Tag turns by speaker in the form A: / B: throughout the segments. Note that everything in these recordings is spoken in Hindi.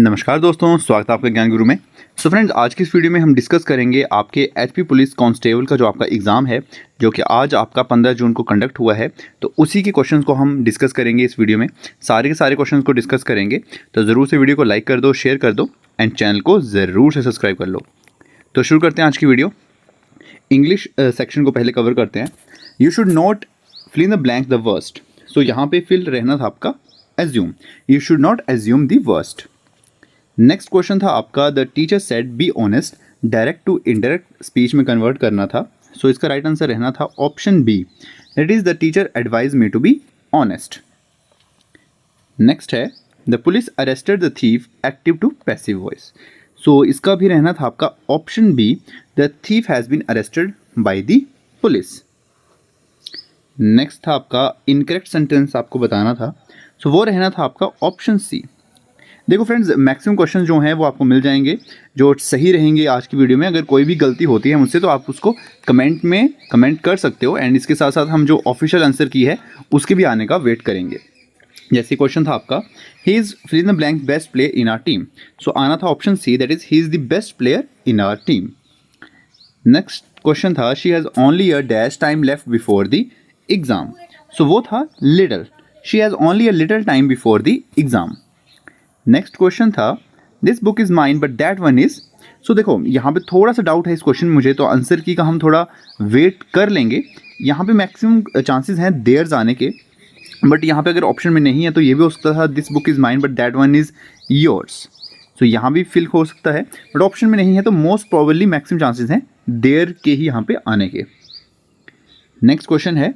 A: नमस्कार दोस्तों, स्वागत है आपका ज्ञान गुरु में। सो फ्रेंड्स, आज की इस वीडियो में हम डिस्कस करेंगे आपके एचपी पुलिस कांस्टेबल का जो आपका एग्ज़ाम है, जो कि आज आपका 15 जून को कंडक्ट हुआ है। तो उसी के क्वेश्चंस को हम डिस्कस करेंगे इस वीडियो में। सारे के सारे क्वेश्चंस को डिस्कस करेंगे, तो ज़रूर से वीडियो को लाइक कर दो, शेयर कर दो एंड चैनल को ज़रूर से सब्सक्राइब कर लो। तो शुरू करते हैं आज की वीडियो। इंग्लिश सेक्शन को पहले कवर करते हैं। You should not fill in the blank the worst. So यहाँ पे फिल रहना था आपका assume. You should not assume the worst. Next question था आपका the teacher said be honest. Direct to indirect speech में कन्वर्ट करना था। सो इसका राइट आंसर रहना था option B, that is the teacher advise me to be honest. Next है the police arrested the thief active to passive voice. So इसका भी रहना था आपका option B, the thief has been arrested by the police. Next था आपका इनकरेक्ट सेंटेंस आपको बताना था। सो वो रहना था आपका ऑप्शन सी। देखो फ्रेंड्स, मैक्सिमम क्वेश्चन जो हैं वो आपको मिल जाएंगे जो सही रहेंगे आज की वीडियो में। अगर कोई भी गलती होती है मुझसे तो आप उसको कमेंट में कमेंट कर सकते हो, एंड इसके साथ साथ हम जो ऑफिशियल आंसर की है उसके भी आने का वेट करेंगे। जैसे क्वेश्चन था आपका he is fill in the blank best player in our team. So आना था option C, that is he is the best player in our team. Next question था she has only a dash time left before the exam. So वो था little. She has only a little time before the exam. Next question था this book is mine but that one is. So देखो यहाँ पे थोड़ा सा डाउट है इस क्वेश्चन मुझे, तो आंसर की का हम थोड़ा वेट कर लेंगे। यहाँ पे मैक्सिमम चांसेस हैं देयर्स आने के, बट यहाँ पे अगर ऑप्शन में नहीं है तो ये भी हो सकता था this book is mine but that one is yours. So यहाँ भी फिल हो सकता है, बट ऑप्शन में नहीं है तो मोस्ट प्रोबेबली मैक्सिमम चांसेस हैं देयर के ही यहाँ पे आने के। नेक्स्ट क्वेश्चन है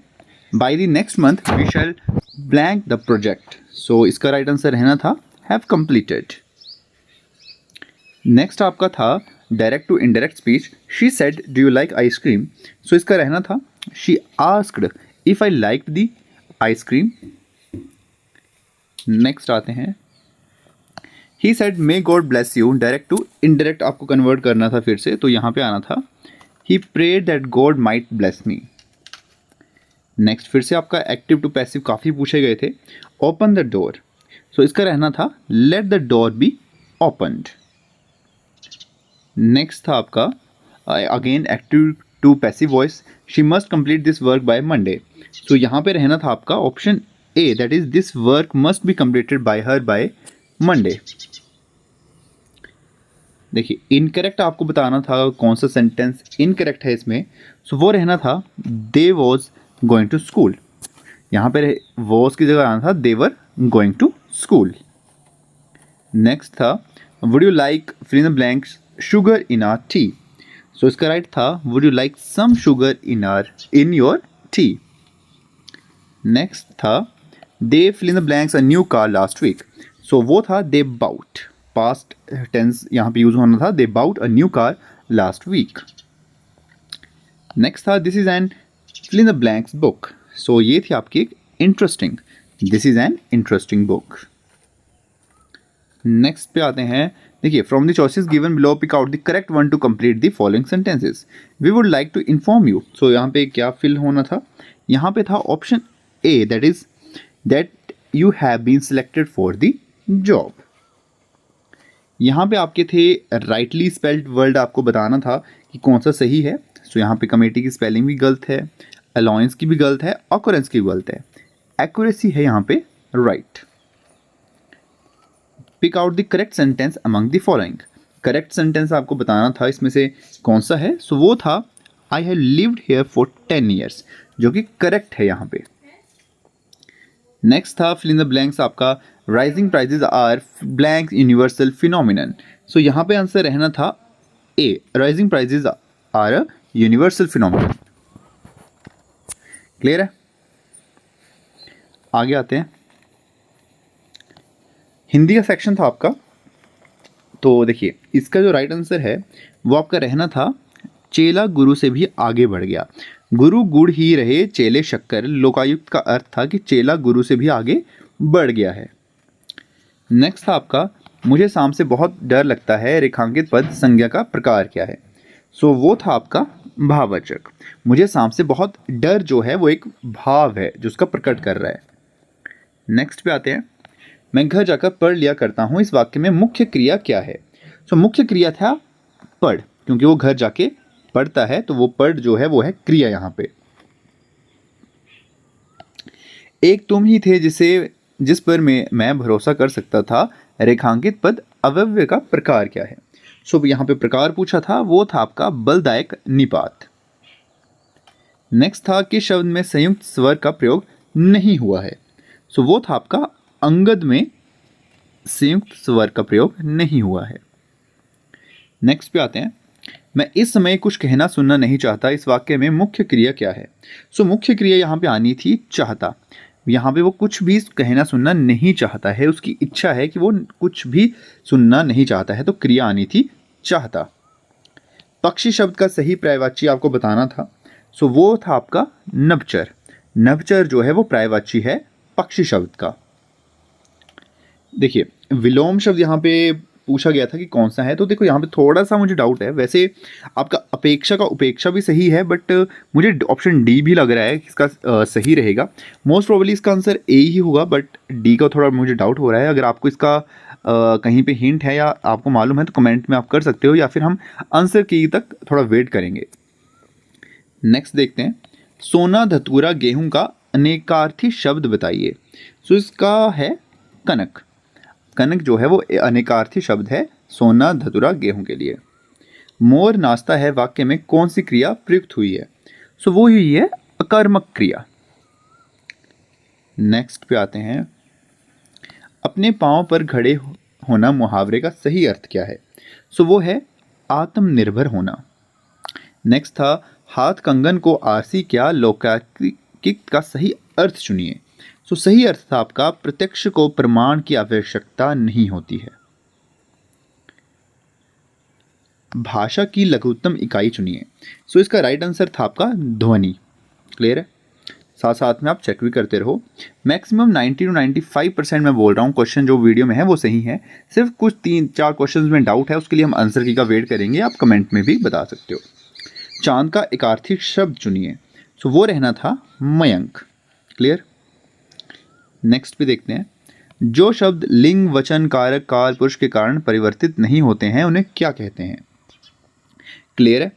A: by the next month we shall blank the project. So इसका राइट आंसर रहना था have completed. नेक्स्ट आपका था direct to indirect speech. She said do you like ice cream. So इसका रहना था she asked if I like the ice cream. Next आते हैं he said may God bless you. Direct to indirect आपको कन्वर्ट करना था फिर से, तो यहाँ पे आना था he prayed that God might bless me. Next फिर से आपका एक्टिव टू पैसिव काफ़ी पूछे गए थे। Open the door. सो इसका रहना था let the door be opened. Next था आपका again active to passive voice. She must complete this work by Monday. So यहाँ पे रहना था आपका option A, that is this work must be completed by her by Monday. देखिए इनकरेक्ट आपको बताना था कौन सा सेंटेंस इनकरेक्ट है इसमें। सो वो रहना था they was going to school. यहाँ पे वॉज की जगह आना था they were going to school. Next था would you like fill in the blanks sugar in our tea. So इसका राइट था would you like some sugar in your tea. Next था they fill in the blanks a new car last week. So वो था दे बाउट। पास्ट टेंस यहाँ पे यूज होना था they bought a new car last week. Next था this is an fill in the blanks book. So ये थी आपकी एक interesting, this is an interesting book. Next पे आते हैं। देखिए from the choices given below pick out the correct one to complete the following sentences. We would like to inform you. So यहाँ पे क्या फिल होना था, यहाँ पे था option A, that is that you have been selected for the job. यहाँ पे आपके थे राइटली स्पेल्ड वर्ड आपको बताना था कि कौन सा सही है। सो यहाँ पे कमेटी की स्पेलिंग भी गलत है, अलाउंस की भी गलत है, ऑकरेंस की भी गलत है। एक्यूरेसी है यहाँ पे right. Pick out the correct sentence among the following. Correct sentence आपको बताना था इसमें से कौन सा है। सो वो था I have lived here for 10 years, जो कि करेक्ट है यहाँ पे। नेक्स्ट था फिल इन द ब्लैंक्स आपका rising prices are blank universal phenomenon. So यहाँ पे आंसर रहना था A, rising prices are a universal phenomenon. Clear है? आगे आते हैं। हिंदी का सेक्शन था आपका, तो देखिए इसका जो राइट आंसर है वो आपका रहना था चेला गुरु से भी आगे बढ़ गया। गुरु गुड़ ही रहे चेले शक्कर। लोकायुक्त का अर्थ था कि चेला गुरु से भी आगे बढ़ गया है। नेक्स्ट था आपका मुझे शाम से बहुत डर लगता है। रेखांकित पद संज्ञा का प्रकार क्या है। सो वो था आपका भाववाचक। मुझे शाम से बहुत डर जो है वो एक भाव है जो उसका प्रकट कर रहा है। नेक्स्ट पे आते हैं। मैं घर जाकर पढ़ लिया करता हूँ, इस वाक्य में मुख्य क्रिया क्या है? सो मुख्य क्रिया था पढ़, क्योंकि वो घर जाके पढ़ता है, तो वो पढ़ जो है वो है क्रिया यहाँ पे। एक तुम ही थे जिस पर मैं भरोसा कर सकता था, रेखांकित पद अव्यय का प्रकार क्या है? सो यहाँ पे प्रकार पूछा था, वो था आपका बलदायक निपात। नेक्स्ट था कि शब्द में संयुक्त स्वर का प्रयोग नहीं हुआ है। सो वो था आपका अंगद में संयुक्त स्वर का प्रयोग नहीं हुआ है। नेक्स्ट पे आते हैं, मैं इस समय कुछ कहना सुनना नहीं चाहता, इस वाक्य में मुख्य क्रिया क्या है? सो मुख्य क्रिया यहाँ पे आनी थी चाहता। यहाँ पे वो कुछ भी कहना सुनना नहीं चाहता है, उसकी इच्छा है कि वो कुछ भी सुनना नहीं चाहता है, तो क्रिया आनी थी चाहता। पक्षी शब्द का सही पर्यायवाची आपको बताना था, सो वो था आपका नभचर। नभचर जो है वो पर्यायवाची है पक्षी शब्द का। देखिए विलोम शब्द यहाँ पे पूछा गया था कि कौन सा है, तो देखो यहाँ पे थोड़ा सा मुझे डाउट है। वैसे आपका अपेक्षा का उपेक्षा भी सही है, बट मुझे ऑप्शन डी भी लग रहा है कि इसका सही रहेगा। मोस्ट प्रोबेबली इसका आंसर ए ही होगा, बट डी का थोड़ा मुझे डाउट हो रहा है। अगर आपको इसका कहीं पे हिंट है या आपको मालूम है तो कमेंट में आप कर सकते हो, या फिर हम आंसर की तक थोड़ा वेट करेंगे। नेक्स्ट देखते हैं, सोना धतूरा गेहूं का अनेकार्थी शब्द बताइए। सो इसका है कनक। कनक जो है वो अनेकार्थी शब्द है सोना धतूरा गेहूं के लिए। मोर नाचता है वाक्य में कौन सी क्रिया प्रयुक्त हुई है? सो वो हुई है अकर्मक क्रिया। नेक्स्ट पे आते हैं, अपने पांव पर खड़े होना मुहावरे का सही अर्थ क्या है? सो वो है आत्मनिर्भर होना। नेक्स्ट था, हाथ कंगन को आरसी क्या लौकिक का सही अर्थ चुनिए। सो सही अर्थ था आपका प्रत्यक्ष को प्रमाण की आवश्यकता नहीं होती है। भाषा की लघुत्तम इकाई चुनिए। सो इसका राइट आंसर था आपका ध्वनि। क्लियर है? साथ साथ में आप चेक भी करते रहो। मैक्सिमम 90 to 95% मैं बोल रहा हूँ क्वेश्चन जो वीडियो में है वो सही है, सिर्फ कुछ 3-4 क्वेश्चन में डाउट है, उसके लिए हम आंसर की का वेट करेंगे, आप कमेंट में भी बता सकते हो। चांद का एकार्थी शब्द चुनिए। सो वो रहना था मयंक। क्लियर? नेक्स्ट पे देखते हैं, जो शब्द लिंग वचन कारक काल पुरुष के कारण परिवर्तित नहीं होते हैं उन्हें क्या कहते हैं? क्लियर है?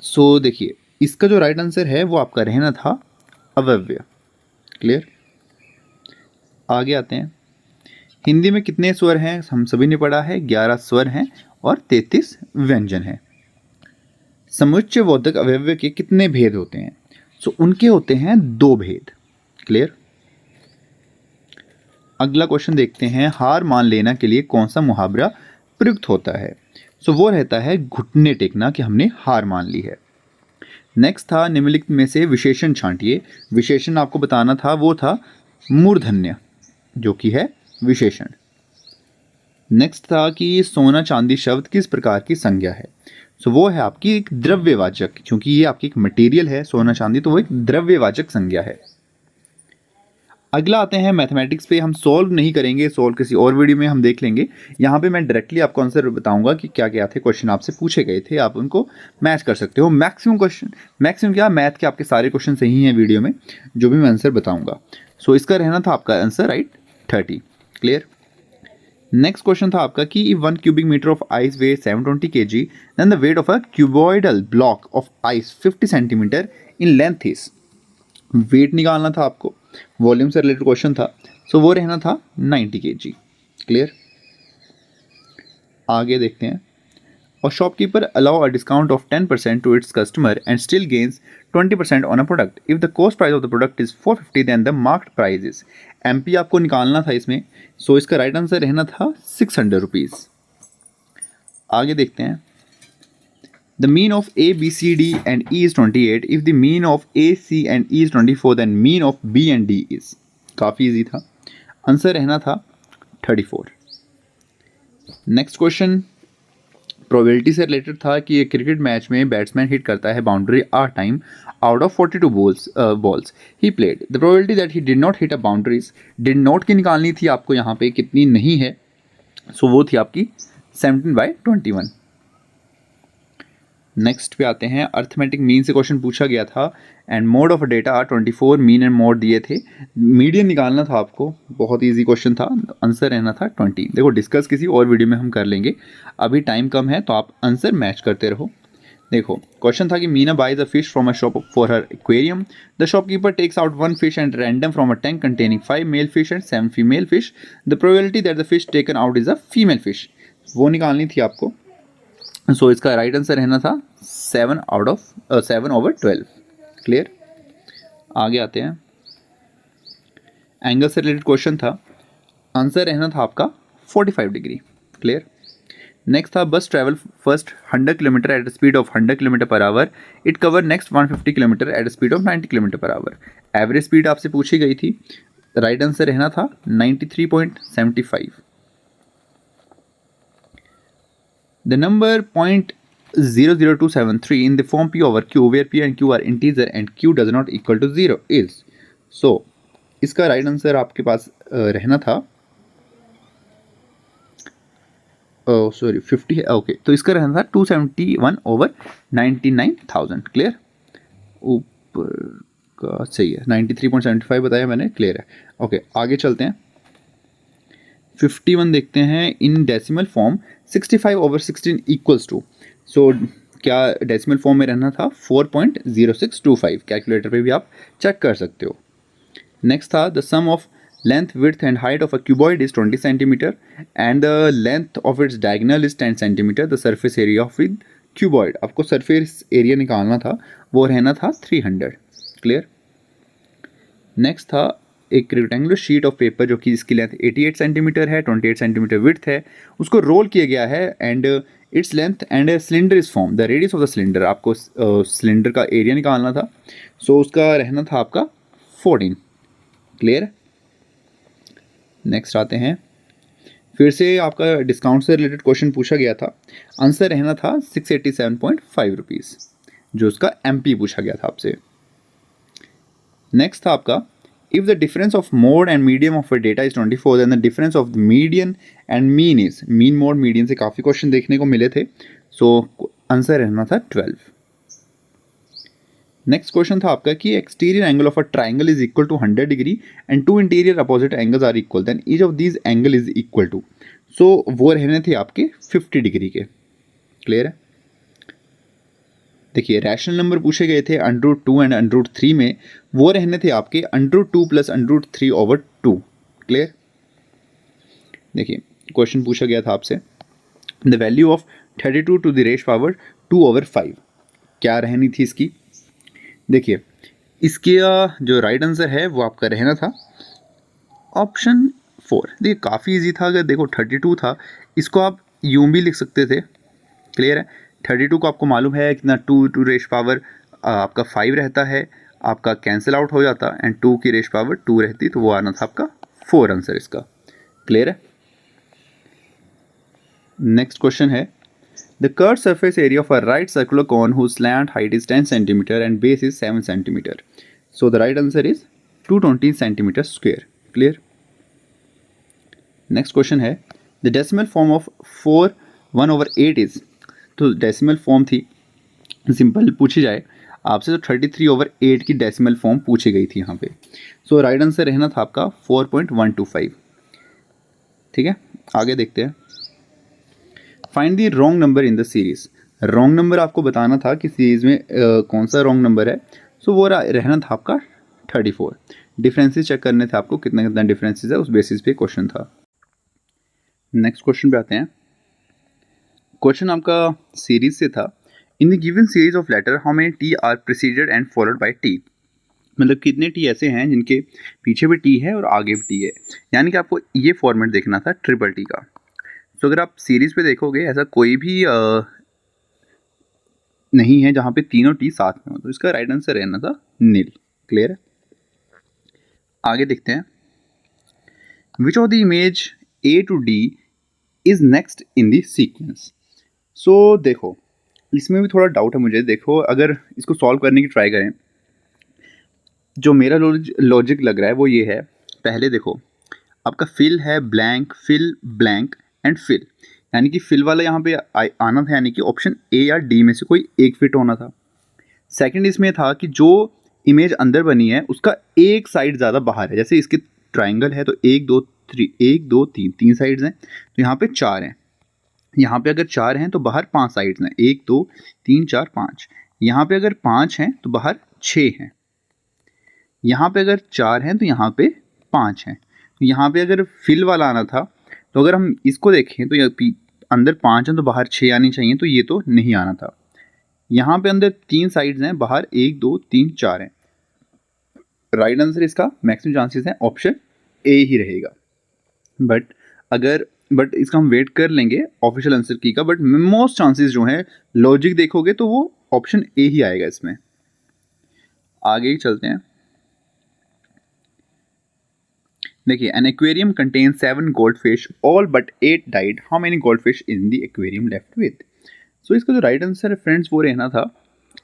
A: सो देखिए इसका जो राइट आंसर है वो आपका रहना था अव्यय। क्लियर? आगे आते हैं, हिंदी में कितने स्वर हैं? हम सभी ने पढ़ा है 11 स्वर हैं और 33 व्यंजन हैं। समुच्चय बोधक अवयव के कितने भेद होते हैं? सो उनके होते हैं 2 भेद। क्लियर? अगला क्वेश्चन देखते हैं, हार मान लेना के लिए कौन सा मुहावरा प्रयुक्त होता है? सो वो रहता है घुटने टेकना, कि हमने हार मान ली है। नेक्स्ट था, निम्नलिखित में से विशेषण छांटिए। विशेषण आपको बताना था, वो था मूर्धन्य जो कि है विशेषण। नेक्स्ट था कि सोना चांदी शब्द किस प्रकार की संज्ञा है? सो वो है आपकी एक द्रव्यवाचक, क्योंकि ये आपकी एक मटेरियल है सोना चांदी, तो वो एक द्रव्यवाचक संज्ञा है। अगला आते हैं मैथमेटिक्स पे, हम सॉल्व नहीं करेंगे, सॉल्व किसी और वीडियो में हम देख लेंगे। यहाँ पे मैं डायरेक्टली आपको आंसर बताऊंगा कि क्या क्या थे क्वेश्चन आपसे पूछे गए थे, आप उनको मैच कर सकते हो। मैक्सिमम क्या मैथ के आपके सारे क्वेश्चन सही हैं वीडियो में, जो भी मैं आंसर बताऊंगा। सो इसका रहना था आपका answer right 30। Clear? Next question था आपका कि 1 cubic meter of ice weight 720 kg, then the weight of a cuboidal block of ice 50 centimetre in length is. Weight निकालना था आपको, वॉल्यूम से रिलेटेड क्वेश्चन था, सो वो रहना था 90 kg। क्लियर? आगे देखते हैं, और shopkeeper allow a discount of 10% to its customer and still gains 20% on a product if the cost price of the product is 450 then the marked price is. MP आपको निकालना था इसमें, सो इसका राइट आंसर रहना था 600 रुपीज़। आगे देखते हैं, the mean of A B C D and E is 28, if the mean of A C and E is 24 then mean of B and D is. काफ़ी इजी था, आंसर रहना था 34। नेक्स्ट क्वेश्चन प्रोबेबिलिटी से रिलेटेड था कि एक क्रिकेट मैच में बैट्समैन हिट करता है boundary 8 time out of 42 balls he played, the probability that he did not hit a boundaries. Did not की निकालनी थी आपको, यहाँ पे कितनी नहीं है, सो वो थी आपकी 17/21। नेक्स्ट पे आते हैं, अर्थमेटिक मीन से क्वेश्चन पूछा गया था and mode of data 24 mean and mode दिए थे, मीडियन निकालना था आपको, बहुत इजी क्वेश्चन था, आंसर रहना था 20। देखो डिस्कस किसी और वीडियो में हम कर लेंगे, अभी टाइम कम है तो आप आंसर मैच करते रहो। देखो क्वेश्चन था कि Meena buys a fish from a shop for her aquarium, the shopkeeper takes out 1 fish and random from a tank containing 5 male fish and 7 female fish, the probability that the fish taken out is a female fish, वो निकालनी थी आपको। सो इसका राइट आंसर रहना था 7/12। क्लियर। आगे आते हैं, एंगल से रिलेटेड क्वेश्चन था, आंसर रहना था आपका 45 डिग्री। क्लियर। नेक्स्ट था, bus travel first 100 kilometre at speed of 100 kilometre per hour, it cover next 150 kilometre at speed of 90 kilometre per hour. Average speed आपसे पूछी गई थी, राइट आंसर रहना था 93.75। The number 0.00273 in the form P over Q where P and Q are integer and Q does not equal to 0 is, so इसका राइट आंसर आपके पास रहना था, सॉरी 50 है, ओके, तो इसका रहना था 271/99,000। क्लियर, ऊपर का सही है, 93.75 बताया मैंने, क्लियर है। ओके आगे चलते हैं, 51 देखते हैं, in decimal form 65/16 equals to, so क्या डेसिमल फॉर्म में रहना था 4.0625, कैलकुलेटर पे भी आप चेक कर सकते हो। नेक्स्ट था, the sum of length width and height of a cuboid is 20 centimetre and the length of its diagonal is 10 centimetre, the surface area of with cuboid, आपको सरफेस एरिया निकालना था, वो रहना था 300। क्लियर। नेक्स्ट था, एक रेक्टेंगुलर शीट ऑफ पेपर जो कि इसकी लेंथ 88 सेंटीमीटर है, 28 सेंटीमीटर विड्थ है, उसको रोल किया गया है and its length and cylinder is form, the radius of the cylinder, आपको सिलेंडर का एरिया निकालना था, सो उसका रहना था आपका 14। क्लियर। नेक्स्ट आते हैं, फिर से आपका डिस्काउंट से रिलेटेड क्वेश्चन पूछा गया था, आंसर रहना था 687.5 रुपीज़, जो उसका MP पूछा गया था आपसे। नेक्स्ट था आपका, if the difference of mode and medium of a data is 24 then the difference of the median and mean is, mean mode median से काफ़ी क्वेश्चन देखने को मिले थे, सो आंसर रहना था 12। नेक्स्ट क्वेश्चन था आपका कि exterior angle of a triangle is equal to 100 degree and two interior opposite angles are equal then each of these angle is equal to, so वो रहने थे आपके 50 डिग्री के। क्लियर है। देखिए रैशनल नंबर पूछे गए थे √2 एंड √3 में, वो रहने थे आपके √2 + √3/2। क्लियर। देखिए क्वेश्चन पूछा गया था आपसे, the value of 32 to the rash power 2/5, क्या रहनी थी इसकी। देखिए इसके जो राइट आंसर है वो आपका रहना था ऑप्शन 4। देखिए काफ़ी इजी था, अगर देखो 32 था, इसको आप यूं भी लिख सकते थे। क्लियर है। 32 को आपको मालूम है कितना, 2 रेश पावर आपका 5 रहता है, आपका कैंसिल आउट हो जाता एंड 2 की रेश पावर 2 रहती, तो वो आना था आपका 4 आंसर इसका। क्लियर है। नेक्स्ट क्वेश्चन है, the curve surface area of a right circular cone whose slant height is 10 centimetre and base is 7 centimetre, so the right answer is 220 centimetre square. Clear. Next question है, the decimal form of 4 1/8 is, तो डेसिमल फॉर्म थी, सिंपल पूछी जाए आपसे तो 33/8 की डेसिमल फॉर्म पूछी गई थी यहाँ पे, सो राइट आंसर रहना था आपका 4.125। ठीक है आगे देखते हैं, find the wrong number in the series, wrong number आपको बताना था कि सीरीज में कौन सा रॉन्ग नंबर है, सो वो रहना था आपका 34। डिफरेंसेस चेक करने थे आपको, कितना कितना डिफरेंसेस है, उस बेसिस पे क्वेश्चन था। नेक्स्ट क्वेश्चन पे आते हैं, क्वेश्चन आपका सीरीज से था, in the given series of letter how many T R preceded and followed by T, मतलब कितने टी ऐसे हैं जिनके पीछे भी टी है और आगे भी टी है, यानी कि आपको ये फॉर्मेट देखना था ट्रिपल टी का। तो अगर आप सीरीज पे देखोगे ऐसा कोई भी नहीं है जहाँ पे तीनों टी साथ में हो, तो इसका राइट आंसर रहना था नील। क्लियर है। आगे देखते हैं, which of the image A to D is next in the sequence. So देखो इसमें भी थोड़ा डाउट है मुझे, देखो अगर इसको सॉल्व करने की ट्राई करें, जो मेरा लॉजिक लग रहा है वो ये है, पहले देखो आपका फिल है blank, fill blank and fill, यानी कि फिल वाला यहाँ पे आना था, यानी कि ऑप्शन ए या डी में से कोई एक फिट होना था। सेकंड इसमें था कि जो इमेज अंदर बनी है उसका एक साइड ज़्यादा बाहर है। जैसे इसके ट्राइंगल है तो एक दो तीन, तीन साइड्स हैं, तो यहाँ पे चार हैं। यहाँ पे अगर चार हैं तो बाहर पांच साइड्स हैं, एक दो तीन चार पाँच। यहाँ पे अगर पाँच हैं तो बाहर छः हैं। यहाँ पे अगर चार हैं तो यहाँ पे पाँच हैं। तो यहाँ पे अगर फिल वाला आना था, तो अगर हम इसको देखें तो अंदर पाँच हैं तो बाहर छः आनी चाहिए, तो ये तो नहीं आना था। यहाँ पे अंदर तीन साइड्स हैं, बाहर एक दो तीन चार हैं। राइट आंसर इसका मैक्सिमम चांसेस है ऑप्शन ए ही रहेगा। बट इसका हम वेट कर लेंगे ऑफिशियल आंसर की का, बट मोस्ट चांसेस जो हैं लॉजिक देखोगे तो वो ऑप्शन ए ही आएगा इसमें। आगे ही चलते हैं। देखिए, an aquarium contains 7 goldfish, all but 8 died, how many goldfish in the aquarium left with? So इसका जो राइट आंसर है फ्रेंड्स वो रहना था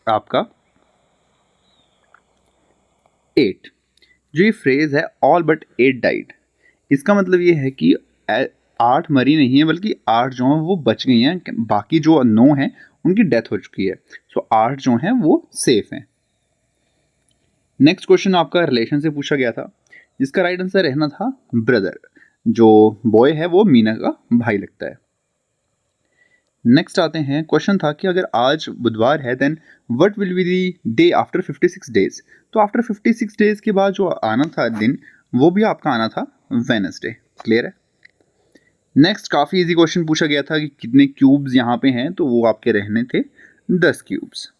A: आपका 8। जो ये फ्रेज है ऑल बट 8 डाइड, इसका मतलब ये है कि 8 मरी नहीं है, बल्कि 8 जो हैं वो बच गई हैं, बाकी जो 9 हैं उनकी डेथ हो चुकी है। सो 8 जो हैं वो सेफ हैं। नेक्स्ट क्वेश्चन आपका रिलेशन से पूछा गया था, जिसका राइट आंसर रहना था ब्रदर। जो बॉय है वो मीना का भाई लगता है। नेक्स्ट आते हैं, क्वेश्चन था कि अगर आज बुधवार है then what will be the day after 56 days? तो आफ्टर 56 डेज के बाद जो आना था दिन, वो भी आपका आना था वेडनेसडे। क्लियर है? नेक्स्ट काफ़ी इजी क्वेश्चन पूछा गया था कि कितने क्यूब्स यहाँ पे हैं, तो वो आपके रहने थे 10 क्यूब्स।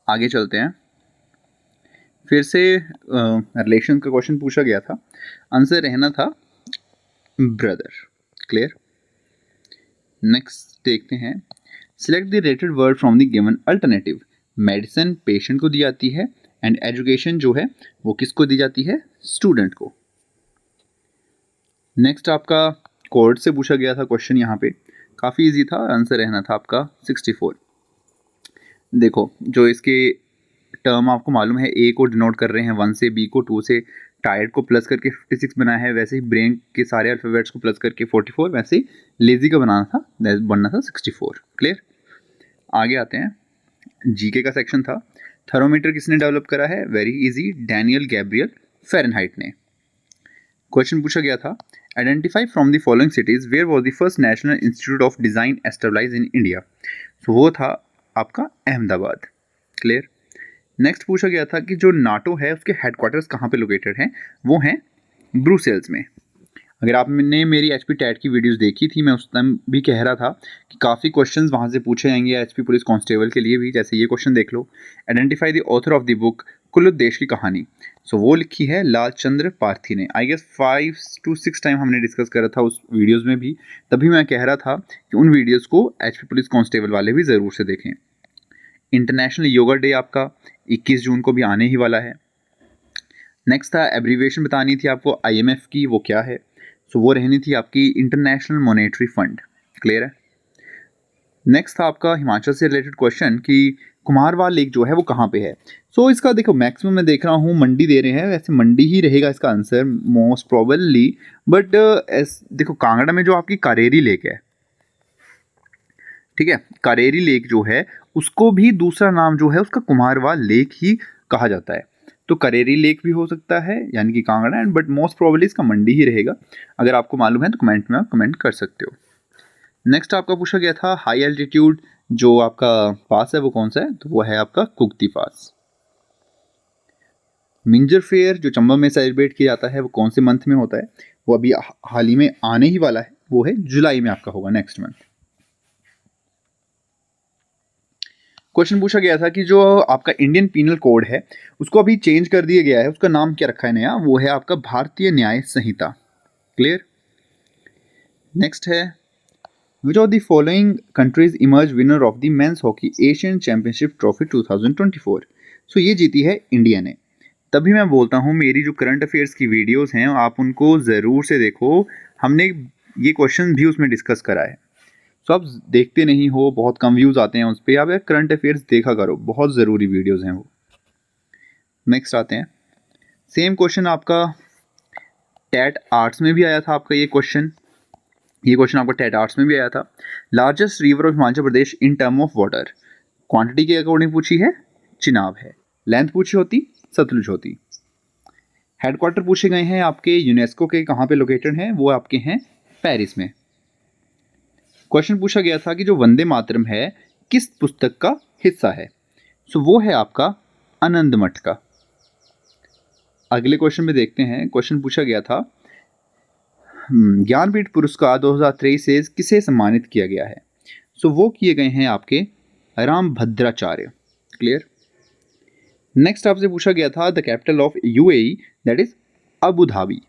A: आगे चलते हैं। फिर से रिलेशन का क्वेश्चन पूछा गया था, आंसर रहना था ब्रदर। क्लियर? नेक्स्ट देखते हैं, select the rated word from the given alternative. Medicine patient को दी जाती है, एंड एजुकेशन जो है वो किसको दी जाती है? स्टूडेंट को। नेक्स्ट आपका कोर्ट से पूछा गया था क्वेश्चन, यहाँ पे काफ़ी इजी था, आंसर रहना था आपका 64। देखो, जो इसके टर्म आपको मालूम है, ए को डिनोट कर रहे हैं 1 से, बी को 2 से, टायर्ड को प्लस करके 56 बनाया है, वैसे ही ब्रेन के सारे अल्फ़ाबेट्स को प्लस करके 44, वैसे ही लेज़ी का बनना था 64। क्लियर? आगे आते हैं, जीके का सेक्शन था। थर्मोमीटर किसने डेवलप करा है? Very easy, Daniel Gabriel Fahrenheit ने। क्वेश्चन पूछा गया था, identify from the following cities where was the first national institute of design establish in India? So वो था आपका अहमदाबाद। क्लियर? नेक्स्ट पूछा गया था कि जो नाटो है उसके हेडक्वार्टर्स कहाँ पे लोकेटेड हैं? वो हैं ब्रुसेल्स में। अगर आपने मेरी एचपी टैट की वीडियोस देखी थी, मैं उस टाइम भी कह रहा था कि काफ़ी क्वेश्चंस वहाँ से पूछे जाएंगे एचपी पुलिस कांस्टेबल के लिए भी। जैसे ये क्वेश्चन देख लो, identify the author of the book Kuludesh की कहानी। सो वो लिखी है लालचंद्र पार्थी ने। आई गेस 5 to 6 टाइम हमने डिस्कस करा था उस वीडियोज़ में भी, तभी मैं कह रहा था कि उन वीडियोज़ को एचपी पुलिस कांस्टेबल वाले भी ज़रूर से देखें। इंटरनेशनल योगा डे आपका 21 जून को भी आने ही वाला है। नेक्स्ट था, एब्रीविएशन बतानी थी आपको IMF की, वो क्या है? सो वो रहनी थी आपकी इंटरनेशनल मॉनेटरी फंड। क्लियर है? नेक्स्ट था आपका हिमाचल से रिलेटेड क्वेश्चन कि कुमारवाल लेक जो है वो कहाँ पे है? सो इसका देखो, मैक्सिमम मैं देख रहा हूँ मंडी दे रहे हैं, वैसे मंडी ही रहेगा इसका आंसर मोस्ट प्रोबेबली। बट देखो, कांगड़ा में जो आपकी कारेरी लेक है, ठीक है, कारेरी लेक जो है उसको भी दूसरा नाम जो है उसका कुमारवाल लेक ही कहा जाता है। तो करेरी लेक भी हो सकता है, यानी कि Kangra, and but most probably इसका मंडी ही रहेगा। अगर आपको मालूम है तो कमेंट में आप कमेंट कर सकते हो। नेक्स्ट आपका पूछा गया था, हाई एल्टीट्यूड जो आपका पास है वो कौन सा है? तो वो है आपका कुक्ति पास। मिंजर फेयर जो चंबा में सेलिब्रेट किया जाता है वो कौन से मंथ में होता है? वो अभी हाल ही में आने ही वाला है, वो है जुलाई में आपका होगा, नेक्स्ट मंथ। क्वेश्चन पूछा गया था कि जो आपका इंडियन पीनल कोड है उसको अभी चेंज कर दिया गया है, उसका नाम क्या रखा है नया? वो है आपका भारतीय न्याय संहिता। क्लियर? नेक्स्ट है, विच of the following countries emerge winner of the men's hockey Asian championship trophy 2024? सो ये जीती है इंडिया ने। तभी मैं बोलता हूँ मेरी जो करंट अफेयर्स की वीडियोज़ हैं आप उनको ज़रूर से देखो, हमने ये क्वेश्चन भी उसमें डिस्कस करा है। सो आप देखते नहीं हो, बहुत कम व्यूज़ आते हैं उस पर, आप करंट अफेयर्स देखा करो, बहुत ज़रूरी वीडियोज़ हैं वो। नेक्स्ट आते हैं, सेम क्वेश्चन आपका टैट आर्ट्स में भी आया था आपका ये क्वेश्चन। ये क्वेश्चन आपको टेट आर्ट्स में भी आया था। Largest river of Himachal Pradesh in term of water, quantity के अकॉर्डिंग पूछी है, चिनाब है। लेंथ पूछी होती, सतलुज होती। हेडक्वार्टर पूछे गए हैं आपके यूनेस्को के, कहाँ पे लोकेटेड हैं, वो आपके हैं पेरिस में। क्वेश्चन पूछा गया था कि जो वंदे मातरम है किस पुस्तक का हिस्सा है, सो वो है आपका आनंद मठ का। अगले क्वेश्चन में देखते हैं, क्वेश्चन पूछा गया था ज्ञानपीठ पुरस्कार 2023 से किसे सम्मानित किया गया है, सो वो किए गए हैं आपके राम भद्राचार्य। क्लियर। नेक्स्ट आपसे पूछा गया था the capital of UAE, that is Abu Dhabi.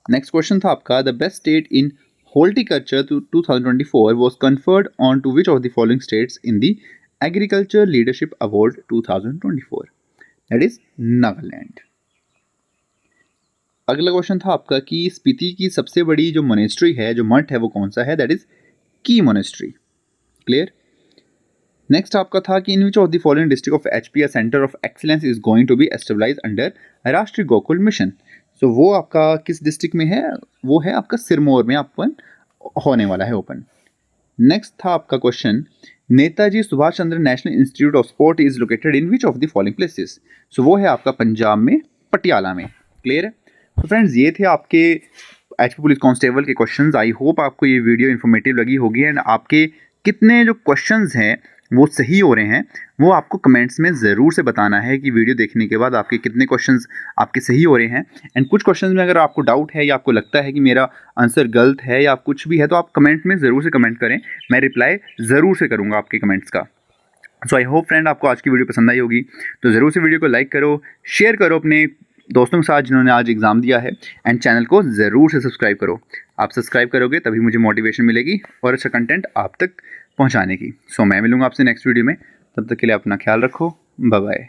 A: Next question था आपका the best state in horticulture 2024 was conferred on to which of the following states in the Agriculture Leadership Award 2024, that is Nagaland. अगला क्वेश्चन था आपका कि स्पीति की सबसे बड़ी जो मोनेस्ट्री है, जो मठ है, वो कौन सा है, that is Key monastery. Clear. Next आपका था कि in which of the following district of HP centre of excellence is going to be establish under Rashtriya Gokul mission, सो वो आपका किस डिस्ट्रिक्ट में है, वो है आपका सिरमौर में ओपन होने वाला है ओपन। नेक्स्ट था आपका question Netaji Subhash Chandra national institute of sport is located in which of the following places, so वो है आपका पंजाब में पटियाला में। क्लियर है। तो फ्रेंड्स ये थे आपके एचपी पुलिस कांस्टेबल के क्वेश्चंस। आई होप आपको ये वीडियो इन्फॉर्मेटिव लगी होगी एंड आपके कितने जो क्वेश्चंस हैं वो सही हो रहे हैं वो आपको कमेंट्स में ज़रूर से बताना है कि वीडियो देखने के बाद आपके कितने क्वेश्चंस आपके सही हो रहे हैं। एंड कुछ क्वेश्चंस में अगर आपको डाउट है या आपको लगता है कि मेरा आंसर गलत है या कुछ भी है तो आप कमेंट में ज़रूर से कमेंट करें, मैं रिप्लाई ज़रूर से करूँगा आपके कमेंट्स का। सो आई होप फ्रेंड आपको आज की वीडियो पसंद आई होगी, तो ज़रूर से वीडियो को लाइक करो, शेयर करो अपने दोस्तों के साथ जिन्होंने आज एग्ज़ाम दिया है, एंड चैनल को ज़रूर से सब्सक्राइब करो। आप सब्सक्राइब करोगे तभी मुझे मोटिवेशन मिलेगी और अच्छा कंटेंट आप तक पहुंचाने की। सो मैं मिलूंगा आपसे नेक्स्ट वीडियो में, तब तक के लिए अपना ख्याल रखो, बाय बाय।